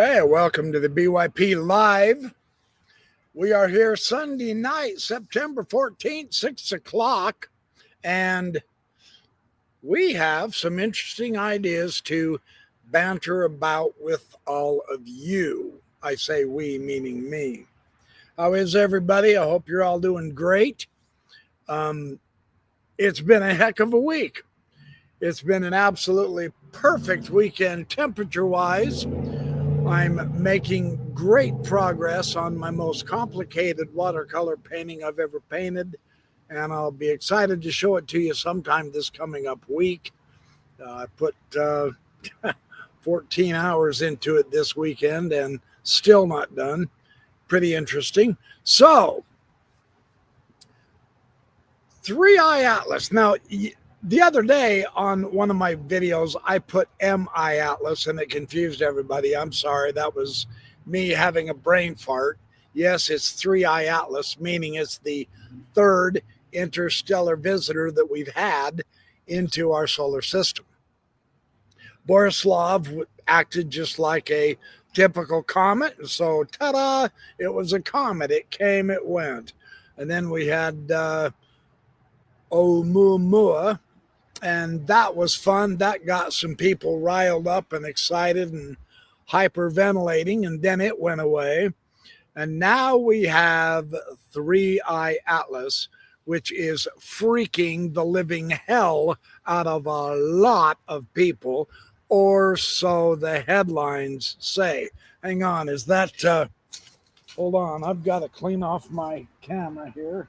Hey, welcome to the BYP Live. We are here Sunday night, September 14th, 6 o'clock, and we have some interesting ideas to banter about with all of you. I say we, meaning me. How is everybody? I hope you're all doing great. It's been a heck of a week. It's been an absolutely perfect weekend temperature-wise. I'm making great progress on my most complicated watercolor painting I've ever painted, and I'll be excited to show it to you sometime this coming up week. I put 14 hours into it this weekend and still not done. Pretty interesting. So, Three-Eye Atlas. Now, the other day on one of my videos, I put MI Atlas and it confused everybody. I'm sorry. That was me having a brain fart. Yes, it's Three-Eye Atlas, meaning it's the third interstellar visitor that we've had into our solar system. Borislav acted just like a typical comet. So, ta-da, it was a comet. It came, it went. And then we had Oumuamua, and that was fun. That got some people riled up and excited and hyperventilating, and then it went away. And now we have Three-Eye Atlas, which is freaking the living hell out of a lot of people, or so the headlines say. Hang on, is that, hold on, I've got to clean off my camera here.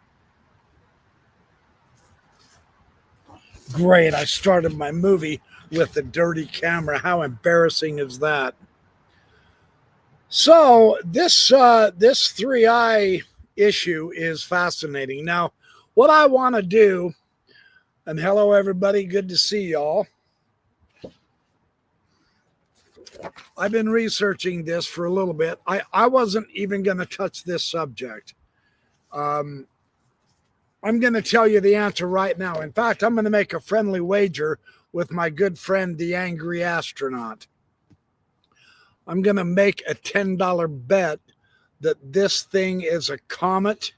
Great, I started my movie with a dirty camera. How embarrassing is that? So this three-eye issue is fascinating. Now, what I want to do, and hello everybody, good to see y'all. I've been researching this for a little bit. I wasn't even going to touch this subject. I'm going to tell you the answer right now. In fact, I'm going to make a friendly wager with my good friend, the Angry Astronaut. I'm going to make a $10 bet that this thing is a comet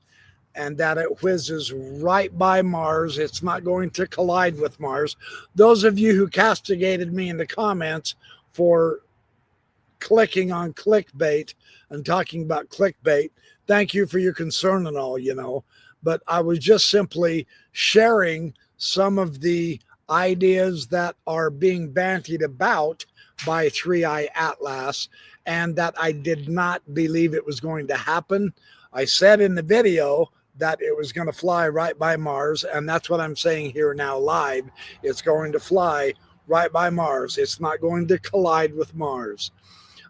and that it whizzes right by Mars. It's not going to collide with Mars. Those of you who castigated me in the comments for clicking on clickbait and talking about clickbait, thank you for your concern and all, you know. But I was just simply sharing some of the ideas that are being bantied about by Three-Eye Atlas, and that I did not believe it was going to happen. I said in the video that it was going to fly right by Mars, and that's what I'm saying here now live. It's going to fly right by Mars. It's not going to collide with Mars.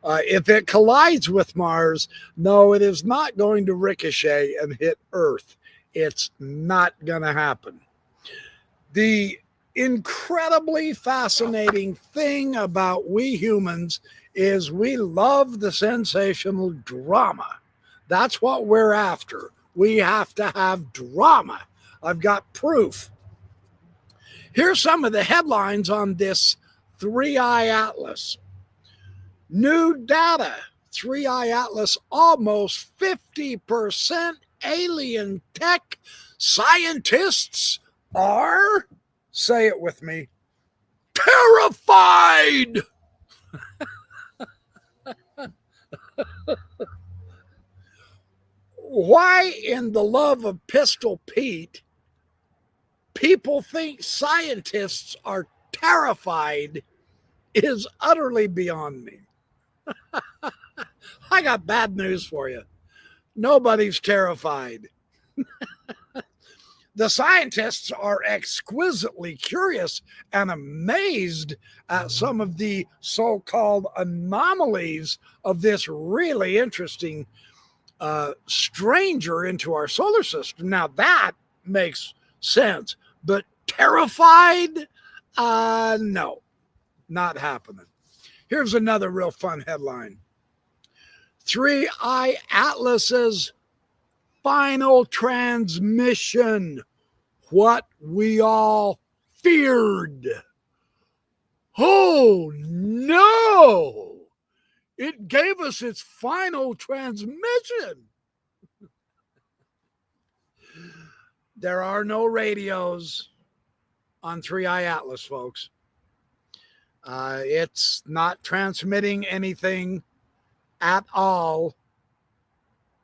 If it collides with Mars, no, it is not going to ricochet and hit Earth. It's not going to happen. The incredibly fascinating thing about we humans is we love the sensational drama. That's what we're after. We have to have drama. I've got proof. Here's some of the headlines on this Three-Eye Atlas. New data. Three-Eye Atlas almost 50% alien tech. Scientists are, say it with me, terrified. Why in the love of Pistol Pete people think scientists are terrified is utterly beyond me. I got bad news for you. Nobody's terrified. The scientists are exquisitely curious and amazed at some of the so-called anomalies of this really interesting stranger into our solar system. Now that makes sense, but terrified? No, not happening. Here's another real fun headline. Three-Eye Atlas's final transmission. What we all feared. Oh no! It gave us its final transmission. There are no radios on 3i Atlas, folks. It's not transmitting anything at all,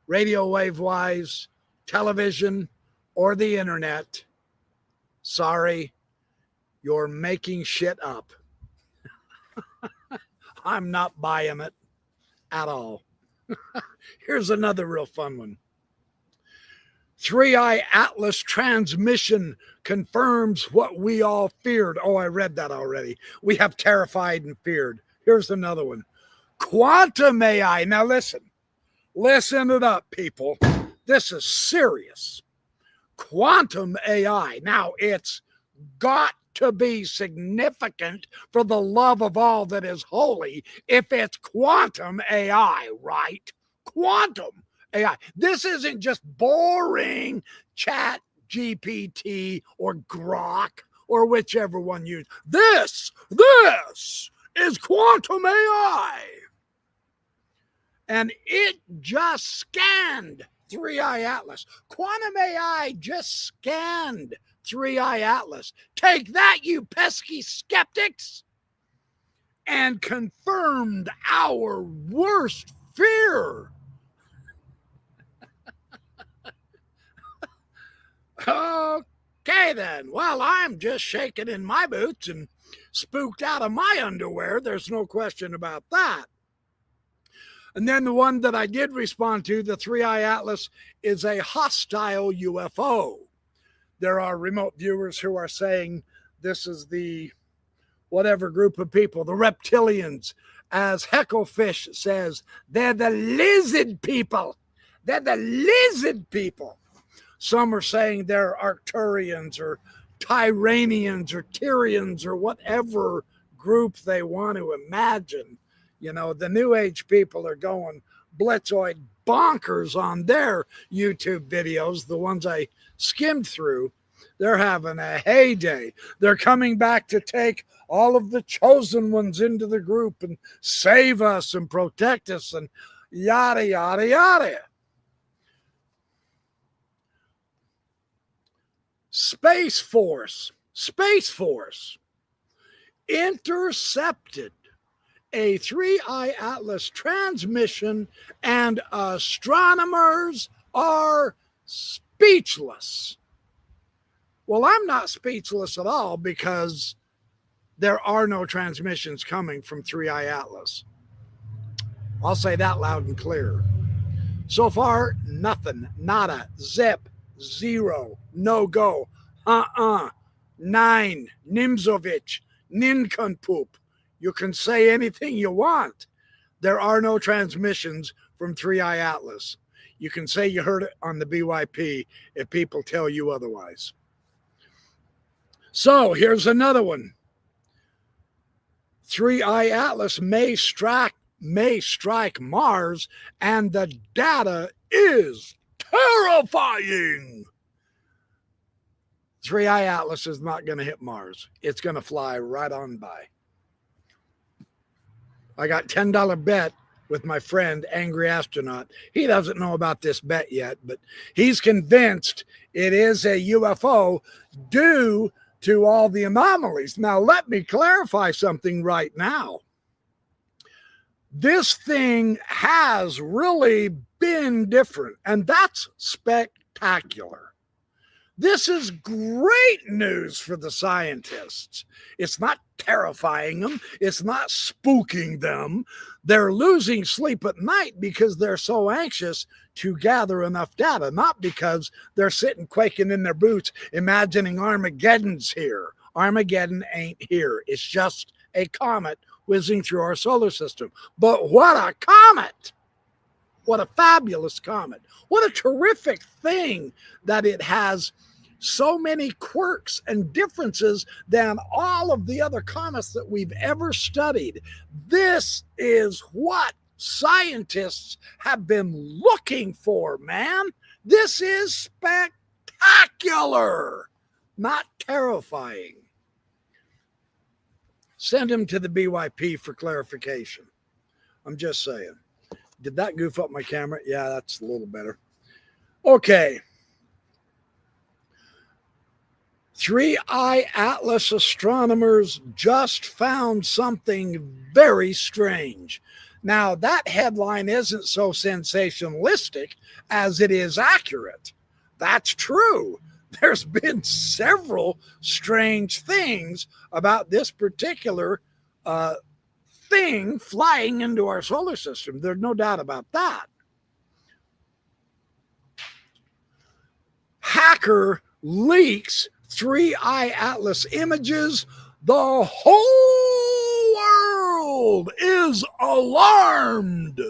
radio wave wise, television, or the internet. Sorry, you're making shit up. I'm not buying it at all. Here's another real fun one. 3i Atlas transmission confirms what we all feared. Oh, I read that already. We have terrified and feared. Here's another one. Quantum AI. Now listen it up, people. This is serious. Quantum AI. Now it's got to be significant for the love of all that is holy if it's quantum AI, right? Quantum AI. This isn't just boring chat GPT or Grok or whichever one you use. This is quantum AI. And it just scanned 3i Atlas. Quantum AI just scanned 3i Atlas. Take that, you pesky skeptics, and confirmed our worst fear. Okay, then. Well, I'm just shaking in my boots and spooked out of my underwear. There's no question about that. And then the one that I did respond to, the 3i Atlas, is a hostile UFO. There are remote viewers who are saying this is the whatever group of people, the reptilians. As Hecklefish says, they're the lizard people. They're the lizard people. Some are saying they're Arcturians or Tyranians or Tyrians or whatever group they want to imagine. You know, the New Age people are going blitzoid bonkers on their YouTube videos, the ones I skimmed through. They're having a heyday. They're coming back to take all of the chosen ones into the group and save us and protect us and yada, yada, yada. Space Force intercepted a 3i Atlas transmission, and astronomers are speechless. Well, I'm not speechless at all because there are no transmissions coming from 3i Atlas. I'll say that loud and clear. So far, nothing, nada, zip, zero, no go, nine, Nimzovich, nincompoop. You can say anything you want. There are no transmissions from 3i Atlas. You can say you heard it on the BYP if people tell you otherwise. So here's another one. 3i Atlas may strike Mars, and the data is terrifying. 3i Atlas is not going to hit Mars. It's going to fly right on by. I got $10 bet with my friend, Angry Astronaut. He doesn't know about this bet yet, but he's convinced it is a UFO due to all the anomalies. Now, let me clarify something right now. This thing has really been different, and that's spectacular. This is great news for the scientists. It's not terrifying them. It's not spooking them. They're losing sleep at night because they're so anxious to gather enough data, not because they're sitting quaking in their boots, imagining Armageddon's here. Armageddon ain't here. It's just a comet whizzing through our solar system. But what a comet! What a fabulous comet. What a terrific thing that it has so many quirks and differences than all of the other comets that we've ever studied. This is what scientists have been looking for, man. This is spectacular, not terrifying. Send him to the BYP for clarification. I'm just saying. Did that goof up my camera? Yeah, that's a little better. Okay. 3-Eye Atlas astronomers just found something very strange. Now, that headline isn't so sensationalistic as it is accurate. That's true. There's been several strange things about this particular thing flying into our solar system. There's no doubt about that. Hacker leaks 3-Eye Atlas images. The whole world is alarmed.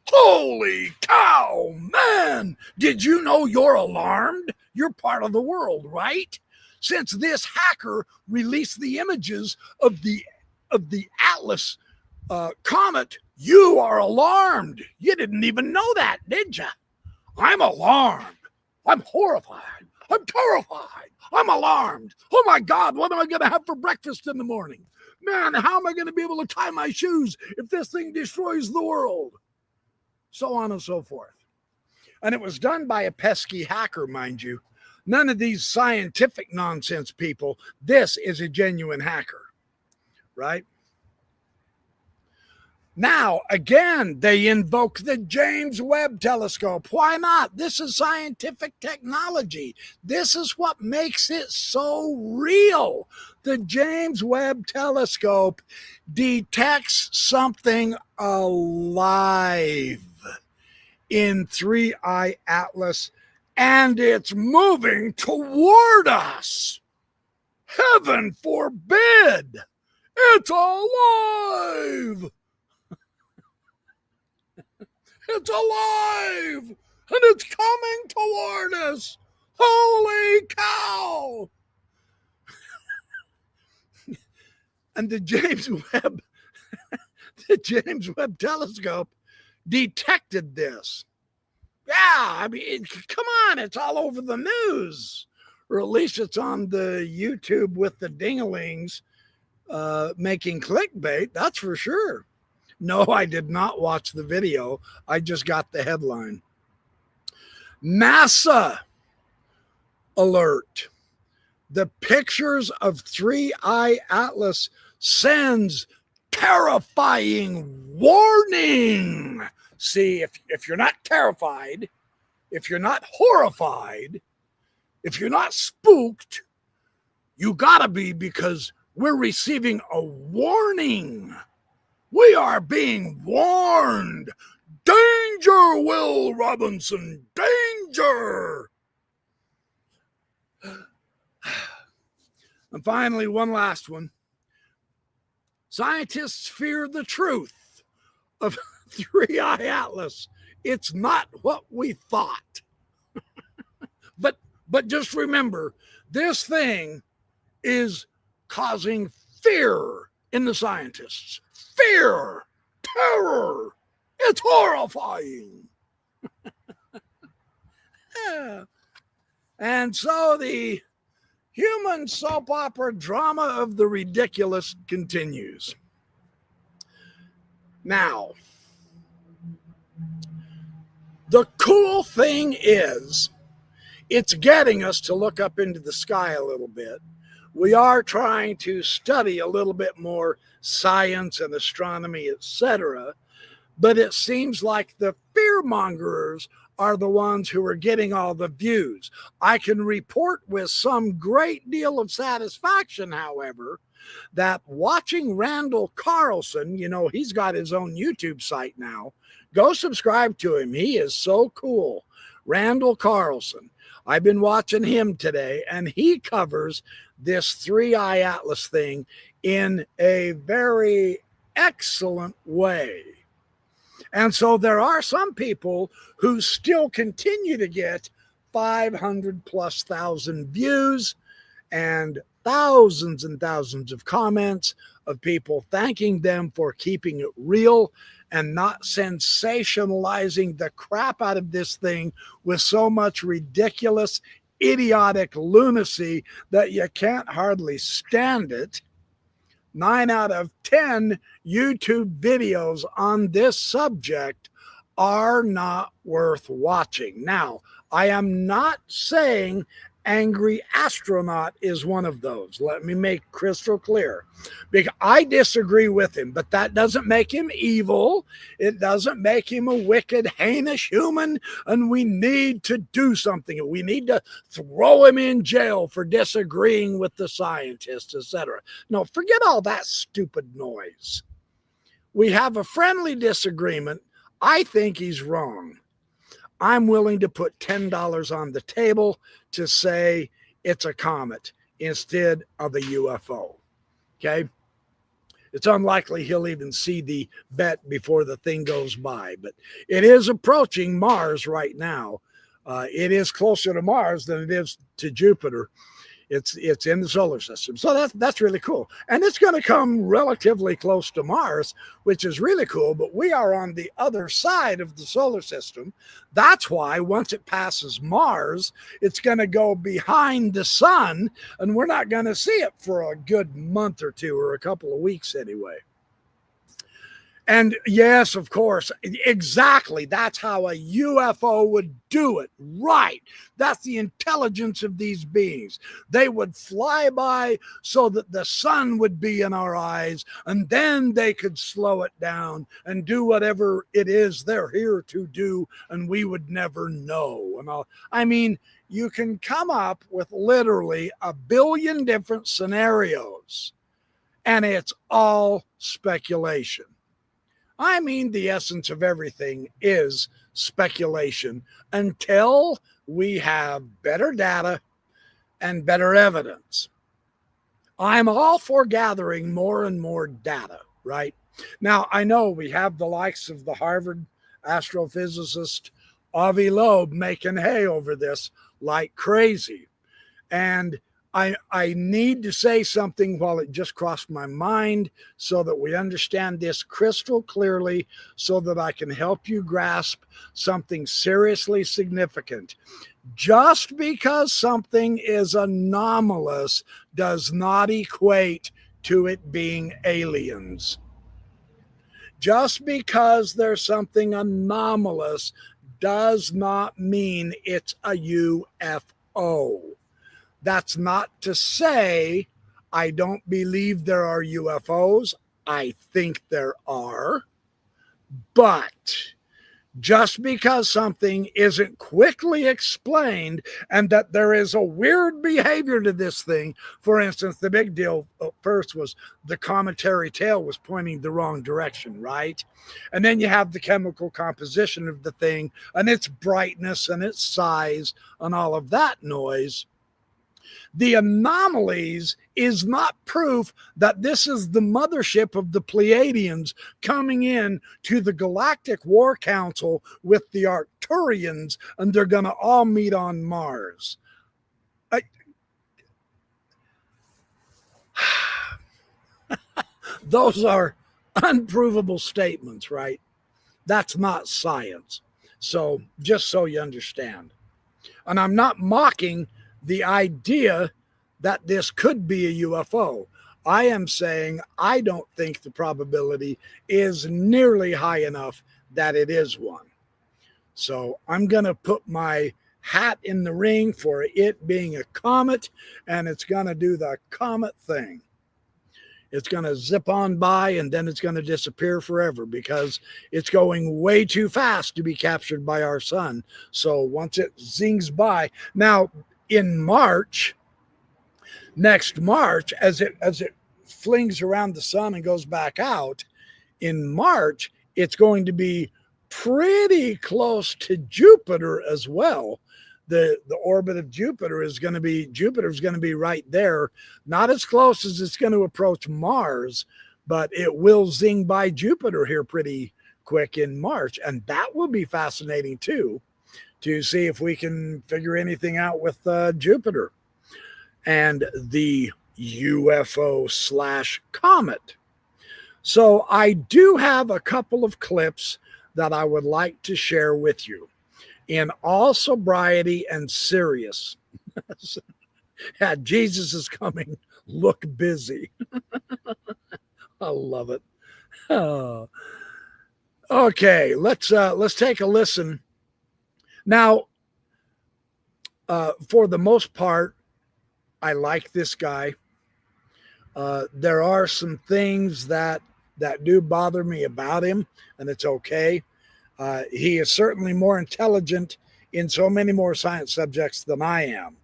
Holy cow, man! Did you know you're alarmed? You're part of the world, right? Since this hacker released the images of the Atlas comet, you are alarmed. You didn't even know that, did you? I'm alarmed. I'm horrified. I'm terrified. I'm alarmed. Oh my God, what am I going to have for breakfast in the morning? Man, how am I going to be able to tie my shoes if this thing destroys the world? So on and so forth. And it was done by a pesky hacker, mind you. None of these scientific nonsense people. This is a genuine hacker, right? Now, again, they invoke the James Webb Telescope. Why not? This is scientific technology. This is what makes it so real. The James Webb Telescope detects something alive in 3-Eye Atlas, and it's moving toward us. Heaven forbid! It's alive! It's alive! And it's coming toward us! Holy cow! And the James Webb Telescope detected this. Yeah, I mean, come on, it's all over the news. Or at least it's on the YouTube with the dinglings making clickbait, that's for sure. No, I did not watch the video. I just got the headline. NASA alert. The pictures of 3-Eye Atlas sends terrifying warning. See, if you're not terrified, if you're not horrified, if you're not spooked, you gotta be, because we're receiving a warning. We are being warned. Danger, Will Robinson, danger. And finally, one last one. Scientists fear the truth of 3-Eye Atlas. It's not what we thought. But just remember, this thing is causing fear in the scientists. Fear, terror. It's horrifying. Yeah. And so the human soap opera drama of the ridiculous continues. Now, the cool thing is, it's getting us to look up into the sky a little bit. We are trying to study a little bit more science and astronomy, etc. But it seems like the fearmongers are the ones who are getting all the views. I can report with some great deal of satisfaction, however, that watching Randall Carlson, you know, he's got his own YouTube site now. Go subscribe to him. He is so cool. Randall Carlson. I've been watching him today, and he covers this 3-Eye Atlas thing in a very excellent way. And so there are some people who still continue to get 500,000+ views and thousands and thousands of comments of people thanking them for keeping it real and not sensationalizing the crap out of this thing with so much ridiculous, idiotic lunacy that you can't hardly stand it. 9 out of 10 YouTube videos on this subject are not worth watching. Now, I am not saying Angry Astronaut is one of those. Let me make crystal clear. Because I disagree with him, but that doesn't make him evil. It doesn't make him a wicked, heinous human, and we need to do something. We need to throw him in jail for disagreeing with the scientists, etc. No, forget all that stupid noise. We have a friendly disagreement. I think he's wrong. I'm willing to put $10 on the table to say it's a comet instead of a UFO. Okay? It's unlikely he'll even see the bet before the thing goes by, but it is approaching Mars right now. It is closer to Mars than it is to Jupiter. It's in the solar system. So that's really cool. And it's going to come relatively close to Mars, which is really cool, but we are on the other side of the solar system. That's why once it passes Mars, it's going to go behind the sun, and we're not going to see it for a good month or two, or a couple of weeks anyway. And yes, of course, exactly. That's how a UFO would do it. Right. That's the intelligence of these beings. They would fly by so that the sun would be in our eyes, and then they could slow it down and do whatever it is they're here to do, and we would never know. And I mean, you can come up with literally a billion different scenarios, and it's all speculation. I mean, the essence of everything is speculation until we have better data and better evidence. I'm all for gathering more and more data, right? Now, I know we have the likes of the Harvard astrophysicist Avi Loeb making hay over this like crazy. And I need to say something while it just crossed my mind so that we understand this crystal clearly, so that I can help you grasp something seriously significant. Just because something is anomalous does not equate to it being aliens. Just because there's something anomalous does not mean it's a UFO. That's not to say I don't believe there are UFOs. I think there are. But just because something isn't quickly explained and that there is a weird behavior to this thing, for instance, the big deal first was the cometary tail was pointing the wrong direction, right? And then you have the chemical composition of the thing and its brightness and its size and all of that noise. The anomalies is not proof that this is the mothership of the Pleiadians coming in to the Galactic War Council with the Arcturians, and they're going to all meet on Mars. Those are unprovable statements, right? That's not science. So just so you understand. And I'm not mocking the idea that this could be a UFO. I am saying I don't think the probability is nearly high enough that it is one. So I'm going to put my hat in the ring for it being a comet, and it's going to do the comet thing. It's going to zip on by, and then it's going to disappear forever because it's going way too fast to be captured by our sun. So once it zings by, now in March, next March, as it flings around the sun and goes back out, in March, it's going to be pretty close to Jupiter as well. The orbit of Jupiter is going to be right there, not as close as it's going to approach Mars, but it will zing by Jupiter here pretty quick in March. And that will be fascinating too, to see if we can figure anything out with Jupiter and the UFO/comet. So I do have a couple of clips that I would like to share with you in all sobriety and serious. Yeah, Jesus is coming. Look busy. I love it. Oh. Okay, let's take a listen. Now, for the most part, I like this guy. There are some things that do bother me about him, and it's okay. He is certainly more intelligent in so many more science subjects than I am.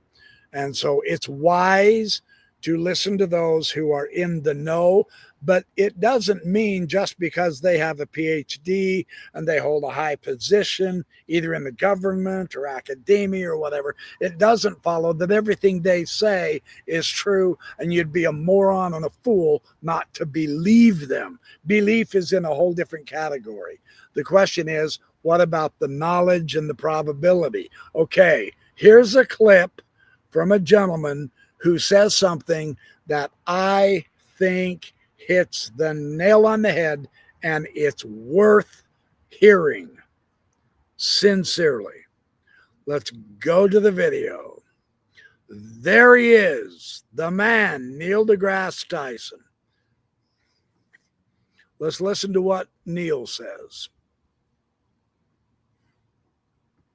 And so it's wise to listen to those who are in the know, but it doesn't mean just because they have a PhD and they hold a high position, either in the government or academia or whatever, it doesn't follow that everything they say is true, and you'd be a moron and a fool not to believe them. Belief is in a whole different category. The question is, what about the knowledge and the probability? Okay, here's a clip from a gentleman who says something that I think hits the nail on the head, and it's worth hearing. Sincerely. Let's go to the video. There he is, the man, Neil deGrasse Tyson. Let's listen to what Neil says.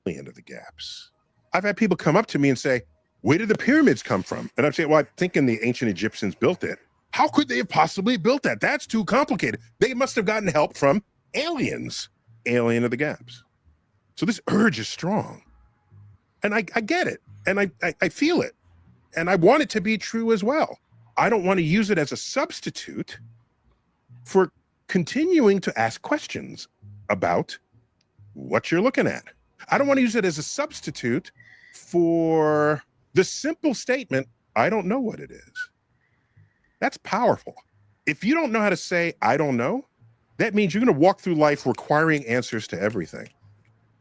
End of the gaps. I've had people come up to me and say, where did the pyramids come from? And I'm saying, well, I'm thinking the ancient Egyptians built it. How could they have possibly built that? That's too complicated. They must have gotten help from aliens. Alien of the gaps. So this urge is strong. And I get it. And I feel it. And I want it to be true as well. I don't want to use it as a substitute for continuing to ask questions about what you're looking at. I don't want to use it as a substitute for the simple statement, I don't know what it is. That's powerful. If you don't know how to say, I don't know, that means you're going to walk through life requiring answers to everything.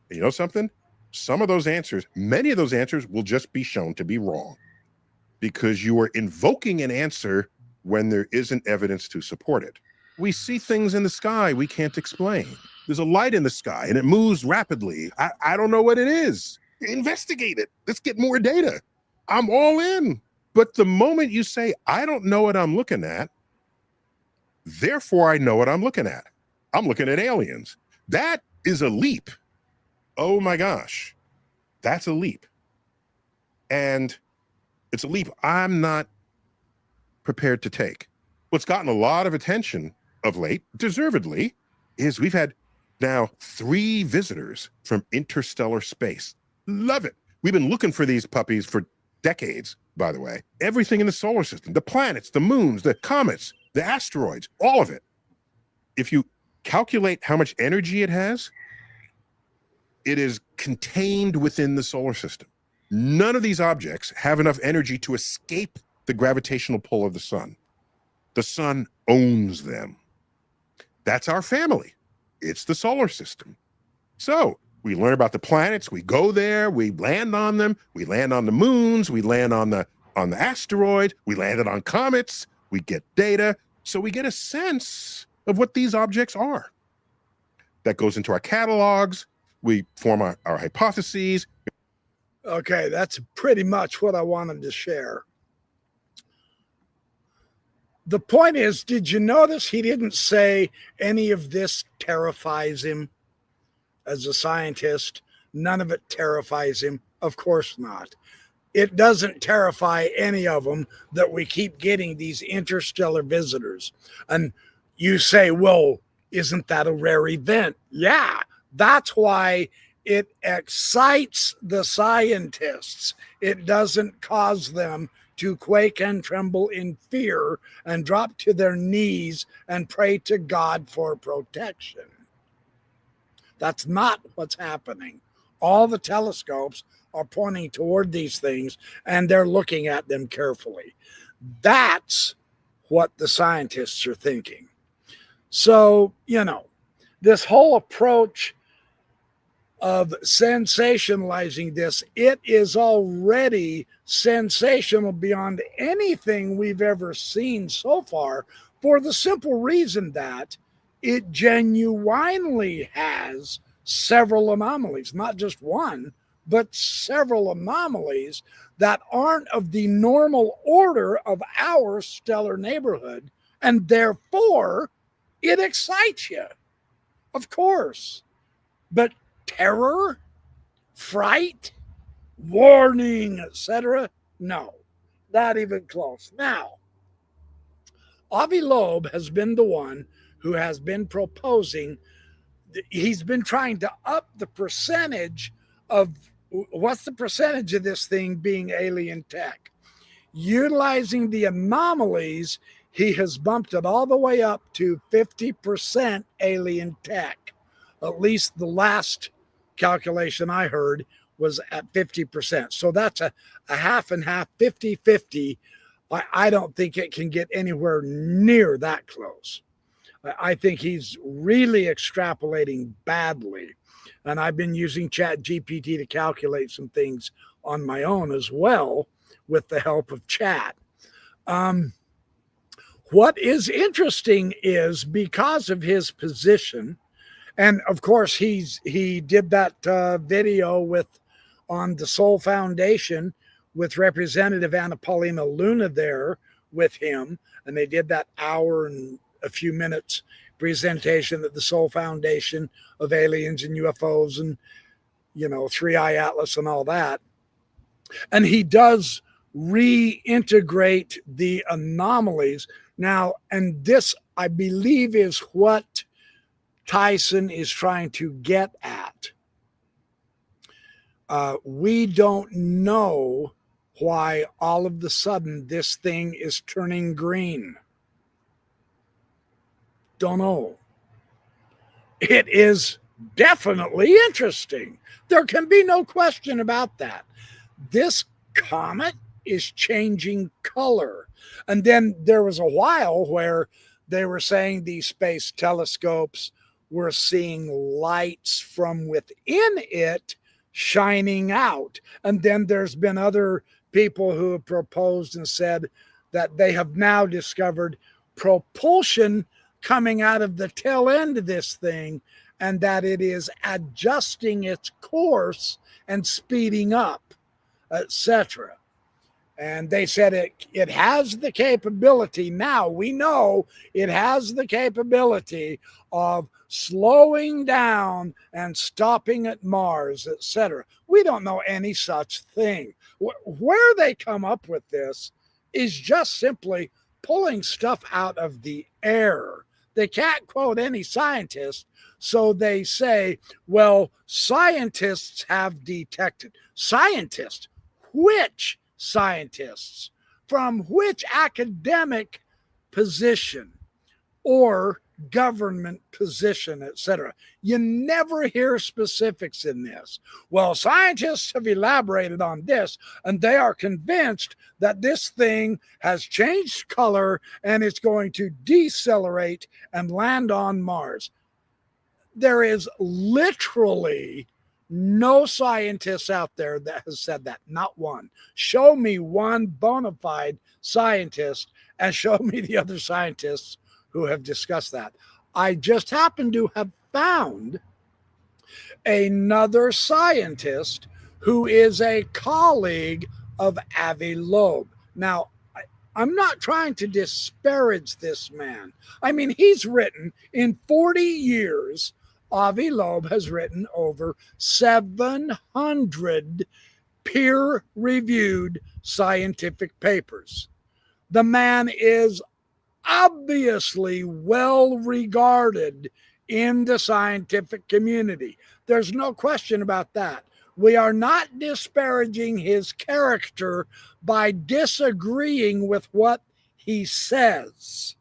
And you know something? Some of those answers, many of those answers will just be shown to be wrong because you are invoking an answer when there isn't evidence to support it. We see things in the sky we can't explain. There's a light in the sky and it moves rapidly. I don't know what it is. Investigate it. Let's get more data. I'm all in. But the moment you say, I don't know what I'm looking at, therefore I know what I'm looking at. I'm looking at aliens. That is a leap. Oh my gosh. That's a leap. And it's a leap I'm not prepared to take. What's gotten a lot of attention of late, deservedly, is we've had now 3 visitors from interstellar space. Love it. We've been looking for these puppies for decades, by the way. Everything in the solar system, the planets, the moons, the comets, the asteroids, all of it. If you calculate how much energy it has, it is contained within the solar system. None of these objects have enough energy to escape the gravitational pull of the sun. The sun owns them. That's our family. It's the solar system. So we learn about the planets, we go there, we land on them, we land on the moons, we land on the asteroid, we landed on comets, we get data. So we get a sense of what these objects are. That goes into our catalogs, we form our hypotheses. Okay, that's pretty much what I wanted to share. The point is, did you notice he didn't say any of this terrifies him as a scientist? None of it terrifies him. Of course not. It doesn't terrify any of them that we keep getting these interstellar visitors. And you say, well, isn't that a rare event? Yeah, that's why it excites the scientists. It doesn't cause them to quake and tremble in fear and drop to their knees and pray to God for protection. That's not what's happening. All the telescopes are pointing toward these things and they're looking at them carefully. That's what the scientists are thinking. So, this whole approach of sensationalizing this, it is already sensational beyond anything we've ever seen so far, for the simple reason that it genuinely has several anomalies, not just one, but several anomalies that aren't of the normal order of our stellar neighborhood and therefore it excites you, of course. But terror, fright, warning, etc., no, not even close. Now, Avi Loeb has been the one who has been proposing, he's been trying to up the percentage of, what's the percentage of this thing being alien tech? Utilizing the anomalies, he has bumped it all the way up to 50% alien tech. At least the last calculation I heard was at 50%. So that's a half and half, 50-50. I don't think it can get anywhere near that close. I think he's really extrapolating badly. And I've been using Chat GPT to calculate some things on my own as well with the help of chat. What is interesting is because of his position, and of course he did that video with on the Soul Foundation with Representative Anna Paulina Luna there with him, and they did that hour and a few minutes presentation at the Soul Foundation of aliens and UFOs and, you know, Three Eye Atlas and all that. And he does reintegrate the anomalies now, and this I believe is what Tyson is trying to get at. We don't know why all of a sudden this thing is turning green. Don't know. It is definitely interesting. There can be no question about that. This comet is changing color. And then there was a while where they were saying these space telescopes were seeing lights from within it shining out. And then there's been other people who have proposed and said that they have now discovered propulsion coming out of the tail end of this thing, and that it is adjusting its course and speeding up, etc. And they said it has the capability, now we know it has the capability of slowing down and stopping at Mars, etc. We don't know any such thing. Where they come up with this is just simply pulling stuff out of the air. They can't quote any scientist, so they say, well, scientists have detected. Scientists? Which scientists? From which academic position or government position, etc.? You never hear specifics in this. Well, scientists have elaborated on this, and they are convinced that this thing has changed color and it's going to decelerate and land on Mars. There is literally no scientist out there that has said that. Not one. Show me one bona fide scientist and show me the other scientists who have discussed that. I just happen to have found another scientist who is a colleague of Avi Loeb. Now, I'm not trying to disparage this man. I mean, he's written in 40 years, Avi Loeb has written over 700 peer-reviewed scientific papers. The man is obviously well regarded in the scientific community. There's no question about that. We are not disparaging his character by disagreeing with what he says.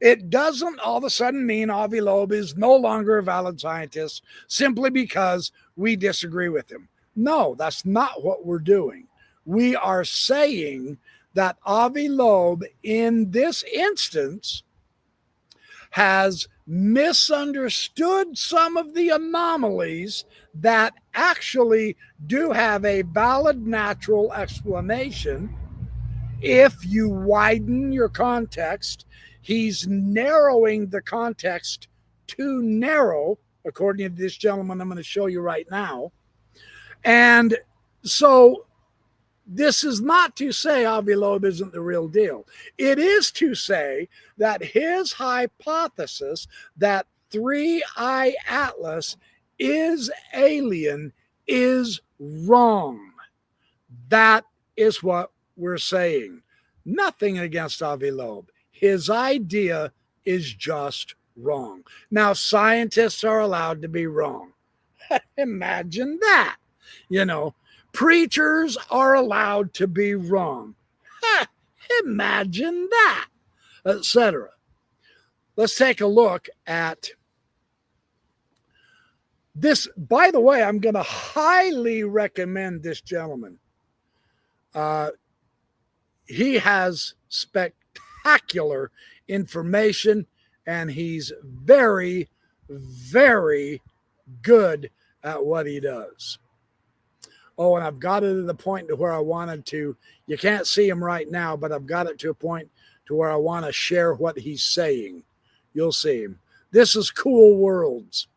It doesn't all of a sudden mean Avi Loeb is no longer a valid scientist simply because we disagree with him. No, that's not what we're doing. We are saying that Avi Loeb, in this instance, has misunderstood some of the anomalies that actually do have a valid natural explanation. If you widen your context, he's narrowing the context too narrow, according to this gentleman I'm going to show you right now. And so this is not to say Avi Loeb isn't the real deal. It is to say that his hypothesis that 3-eye Atlas is alien is wrong. That is what we're saying. Nothing against Avi Loeb. His idea is just wrong. Now, scientists are allowed to be wrong. Imagine that. You know, preachers are allowed to be wrong. Imagine that, etc. Let's take a look at this. By the way, I'm going to highly recommend this gentleman. He has spectacular information, and he's very, very good at what he does. Oh, and I've got it to the point to where I wanted to, you can't see him right now, but I've got it to a point to where I want to share what he's saying. You'll see him. This is Cool Worlds.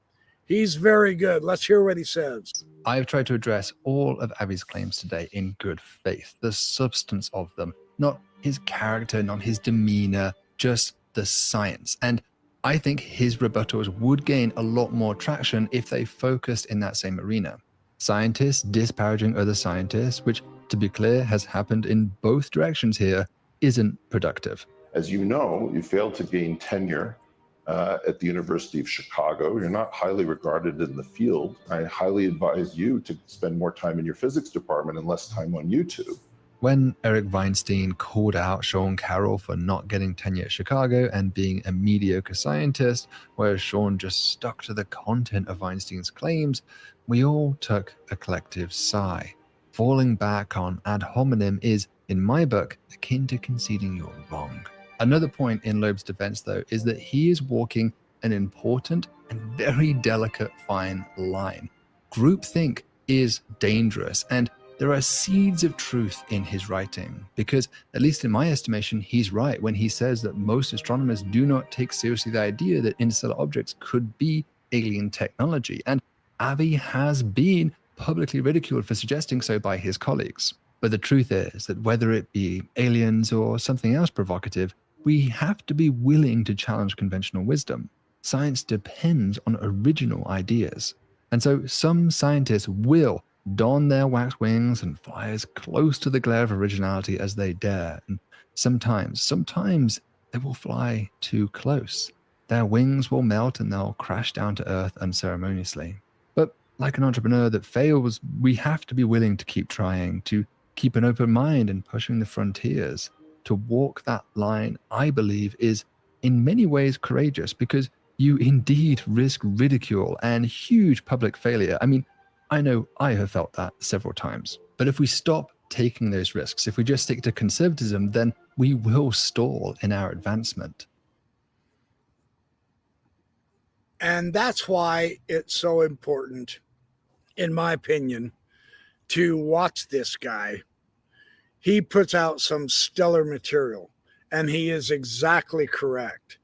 He's very good. Let's hear what he says. I've tried to address all of Avi's claims today in good faith, the substance of them, not his character, not his demeanor, just the science. And I think his rebuttals would gain a lot more traction if they focused in that same arena. Scientists disparaging other scientists, which, to be clear, has happened in both directions here, isn't productive. As you know, you failed to gain tenure at the University of Chicago. You're not highly regarded in the field. I highly advise you to spend more time in your physics department and less time on YouTube. When Eric Weinstein called out Sean Carroll for not getting tenure at Chicago and being a mediocre scientist, whereas Sean just stuck to the content of Weinstein's claims, we all took a collective sigh. Falling back on ad hominem is, in my book, akin to conceding you're wrong. Another point in Loeb's defense, though, is that he is walking an important and very delicate fine line. Groupthink is dangerous, and there are seeds of truth in his writing, because, at least in my estimation, he's right when he says that most astronomers do not take seriously the idea that interstellar objects could be alien technology, and Avi has been publicly ridiculed for suggesting so by his colleagues. But the truth is that whether it be aliens or something else provocative, we have to be willing to challenge conventional wisdom. Science depends on original ideas. And so some scientists will don their wax wings and fly as close to the glare of originality as they dare. And sometimes they will fly too close. Their wings will melt and they'll crash down to earth unceremoniously. But like an entrepreneur that fails, we have to be willing to keep trying, to keep an open mind and pushing the frontiers. To walk that line, I believe, is in many ways courageous, because you indeed risk ridicule and huge public failure. I mean, I know I have felt that several times. But if we stop taking those risks, if we just stick to conservatism, then we will stall in our advancement. And that's why it's so important, in my opinion, to watch this guy. He puts out some stellar material, and he is exactly correct.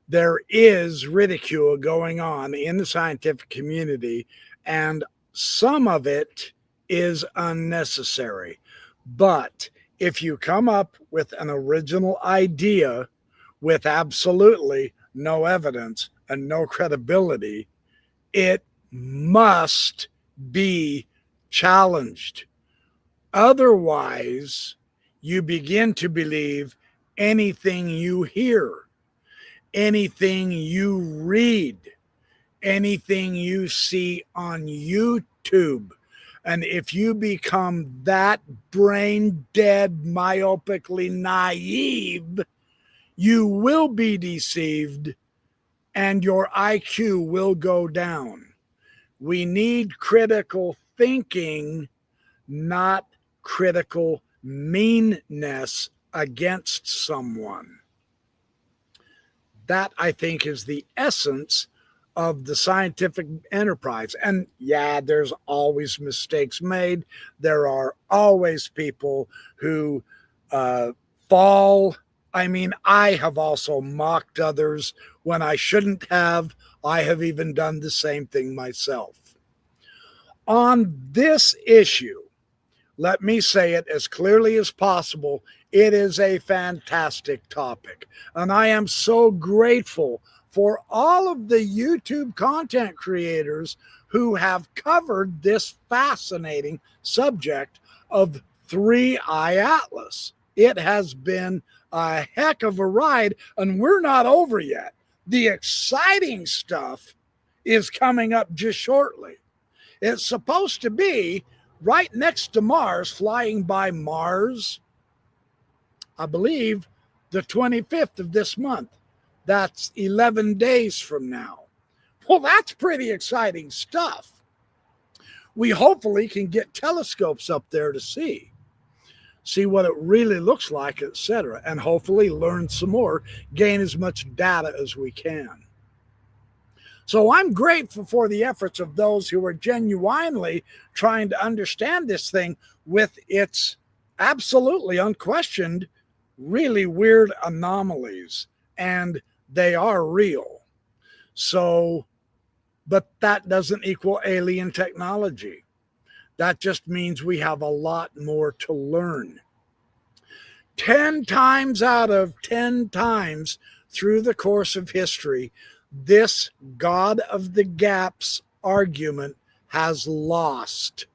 There is ridicule going on in the scientific community, and some of it is unnecessary. But if you come up with an original idea with absolutely no evidence and no credibility, it must be challenged. Otherwise, you begin to believe anything you hear, anything you read, anything you see on YouTube. And if you become that brain dead, myopically naive, you will be deceived and your IQ will go down. We need critical thinking, not critical meanness against someone. That, I think, is the essence of the scientific enterprise. And yeah, there's always mistakes made. There are always people who fall. I mean, I have also mocked others when I shouldn't have. I have even done the same thing myself. On this issue, Let me say it as clearly as possible. It is a fantastic topic. And I am so grateful for all of the YouTube content creators who have covered this fascinating subject of 3-eye Atlas. It has been a heck of a ride, and we're not over yet. The exciting stuff is coming up just shortly. It's supposed to be right next to Mars, flying by Mars, I believe, the 25th of this month. That's 11 days from now. Well, that's pretty exciting stuff. We hopefully can get telescopes up there to see what it really looks like, etc., and hopefully learn some more, gain as much data as we can. So I'm grateful for the efforts of those who are genuinely trying to understand this thing with its absolutely unquestioned, really weird anomalies. And they are real. So, but that doesn't equal alien technology. That just means we have a lot more to learn. 10 times out of 10 times through the course of history, this God of the gaps argument has lost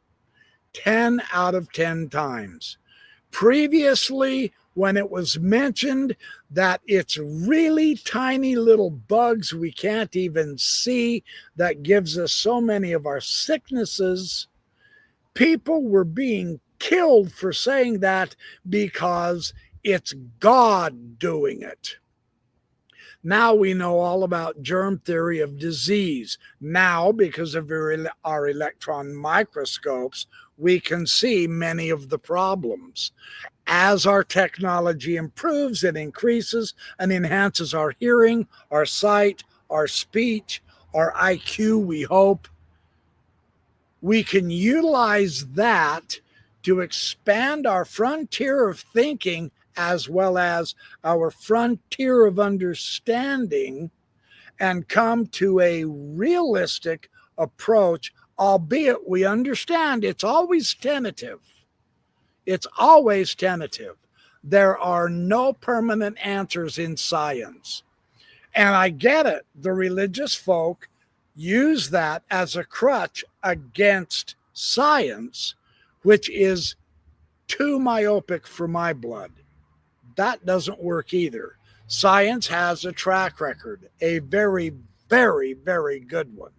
10 out of 10 times. Previously, when it was mentioned that it's really tiny little bugs we can't even see that gives us so many of our sicknesses, people were being killed for saying that because it's God doing it. Now we know all about germ theory of disease. Now, because of our electron microscopes, we can see many of the problems. As our technology improves, it increases and enhances our hearing, our sight, our speech, our IQ, we hope. We can utilize that to expand our frontier of thinking as well as our frontier of understanding and come to a realistic approach, albeit we understand it's always tentative. It's always tentative. There are no permanent answers in science. And I get it. The religious folk use that as a crutch against science, which is too myopic for my blood. That doesn't work either. Science has a track record, a very, very, very good one.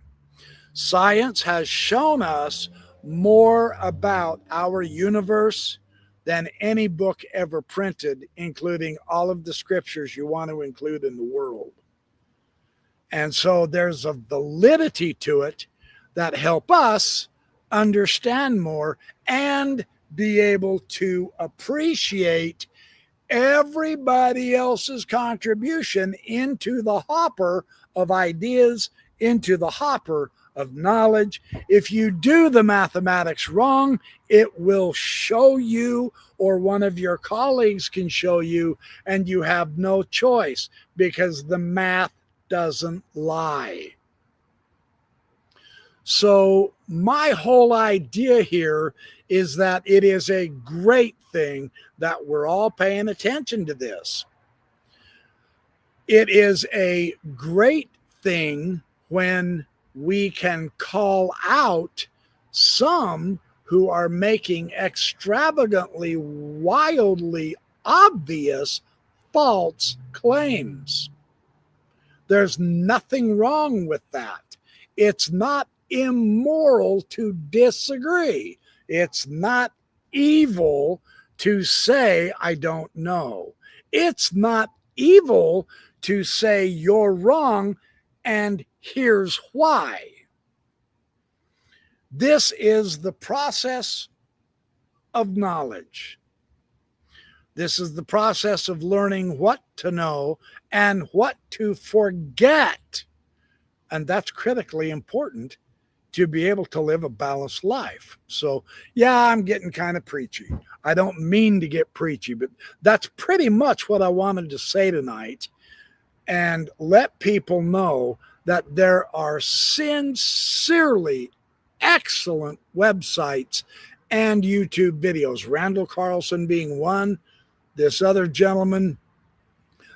Science has shown us more about our universe than any book ever printed, including all of the scriptures you want to include in the world. And so there's a validity to it that help us understand more and be able to appreciate everybody else's contribution into the hopper of ideas, into the hopper of knowledge. If you do the mathematics wrong, it will show you, or one of your colleagues can show you, and you have no choice because the math doesn't lie. So my whole idea here is that it is a great thing that we're all paying attention to this. It is a great thing when we can call out some who are making extravagantly, wildly obvious false claims. There's nothing wrong with that. It's not immoral to disagree. It's not evil to say, I don't know. It's not evil to say you're wrong and here's why. This is the process of knowledge. This is the process of learning what to know and what to forget. And that's critically important to be able to live a balanced life. So, yeah, I'm getting kind of preachy. I don't mean to get preachy, but that's pretty much what I wanted to say tonight. And let people know that there are sincerely excellent websites and YouTube videos. Randall Carlson being one. This other gentleman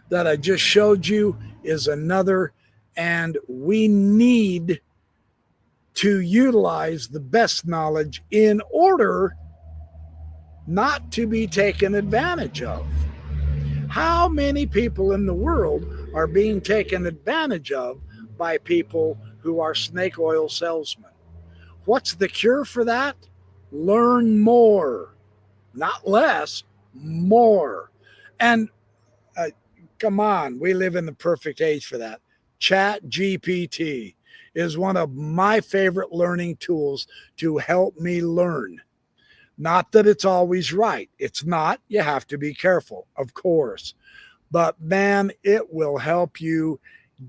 that I just showed you is another. And we need to utilize the best knowledge in order not to be taken advantage of. How many people in the world are being taken advantage of by people who are snake oil salesmen? What's the cure for that? Learn more, not less, more. And come on, we live in the perfect age for that. Chat GPT is one of my favorite learning tools to help me learn. Not that it's always right. It's not. You have to be careful, of course. But man, it will help you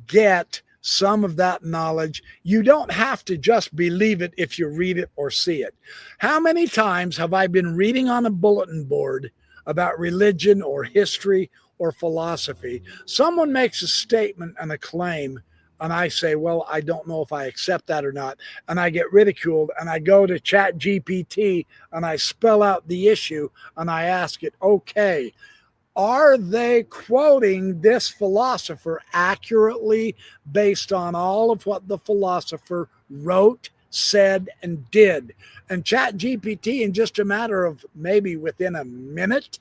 get some of that knowledge. You don't have to just believe it if you read it or see it. How many times have I been reading on a bulletin board about religion or history or philosophy? Someone makes a statement and a claim, and I say, well, I don't know if I accept that or not. And I get ridiculed, and I go to Chat GPT and I spell out the issue and I ask it, okay, are they quoting this philosopher accurately based on all of what the philosopher wrote, said, and did? And Chat GPT, in just a matter of maybe within a minute,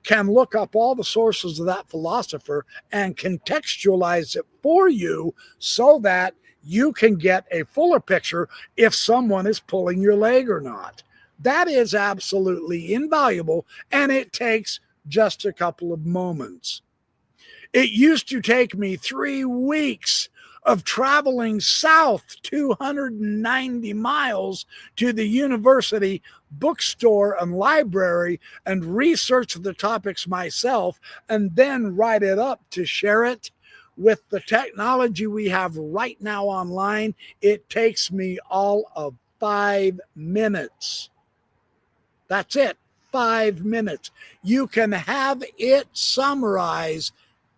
can look up all the sources of that philosopher and contextualize it for you so that you can get a fuller picture if someone is pulling your leg or not. That is absolutely invaluable, and it takes just a couple of moments. It used to take me 3 weeks of traveling south 290 miles to the university bookstore and library and research the topics myself and then write it up to share it. With the technology we have right now online, it takes me all of 5 minutes. That's it. 5 minutes. You can have it summarize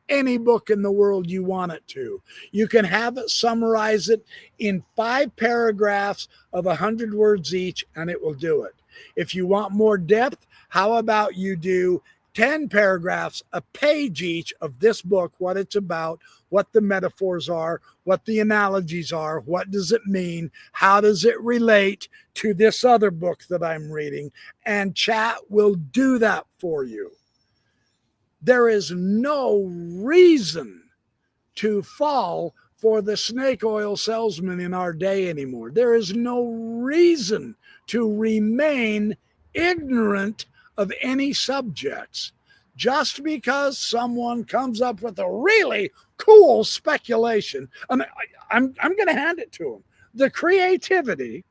any book in the world you want it to. You can have it summarize it in 5 paragraphs of 100 words each, and it will do it. If you want more depth, how about you do 10 paragraphs, a page each of this book, what it's about, what the metaphors are, what the analogies are, what does it mean, how does it relate to this other book that I'm reading, and Chat will do that for you. There is no reason to fall for the snake oil salesman in our day anymore. There is no reason to remain ignorant of any subjects just because someone comes up with a really cool speculation. And I'm going to hand it to them. The creativity,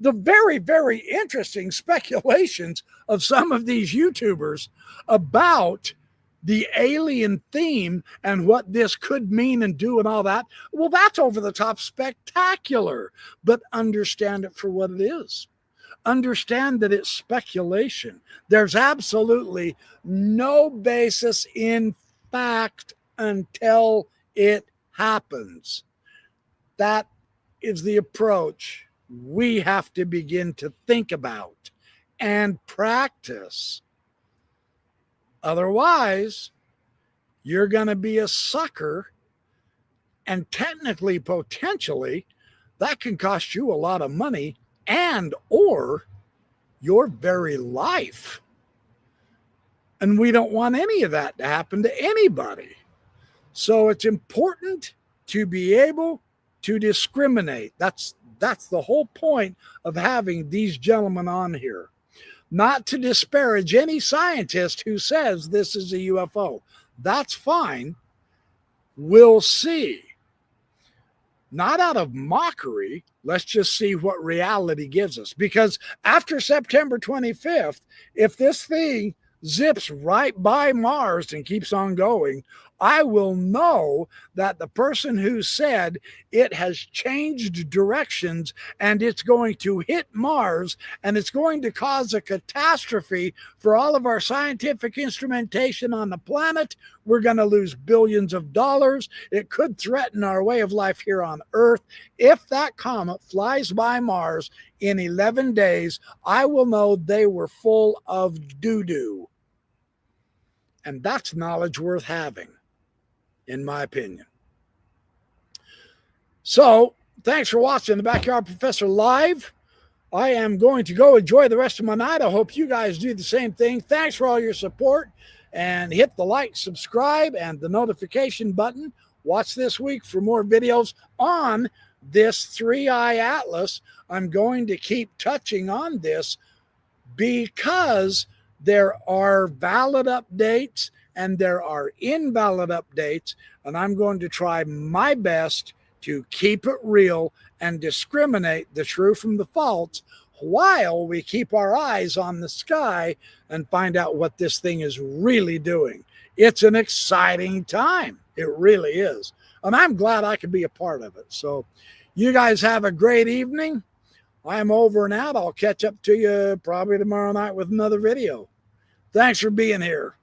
the very, very interesting speculations of some of these YouTubers about the alien theme and what this could mean and do and all that. Well, that's over the top spectacular, but understand it for what it is. Understand that it's speculation. There's absolutely no basis in fact until it happens. That is the approach we have to begin to think about and practice. Otherwise, you're going to be a sucker, and technically, potentially, that can cost you a lot of money and or your very life. And we don't want any of that to happen to anybody. So it's important to be able to discriminate. That's the whole point of having these gentlemen on here. Not to disparage any scientist who says this is a UFO. That's fine. We'll see. Not out of mockery. Let's just see what reality gives us. Because after September 25th, if this thing zips right by Mars and keeps on going, I will know that the person who said it has changed directions and it's going to hit Mars and it's going to cause a catastrophe for all of our scientific instrumentation on the planet. We're going to lose billions of dollars. It could threaten our way of life here on Earth. If that comet flies by Mars in 11 days, I will know they were full of doo-doo. And that's knowledge worth having, in my opinion. So, thanks for watching the Backyard Professor live. I am going to go enjoy the rest of my night. I hope you guys do the same thing. Thanks for all your support. And hit the like, subscribe, and the notification button. Watch this week for more videos on this 3-eye atlas. I'm going to keep touching on this because there are valid updates and there are invalid updates, and I'm going to try my best to keep it real and discriminate the true from the false while we keep our eyes on the sky and find out what this thing is really doing. It's an exciting time. It really is. And I'm glad I could be a part of it. So you guys have a great evening. I'm over and out. I'll catch up to you probably tomorrow night with another video. Thanks for being here.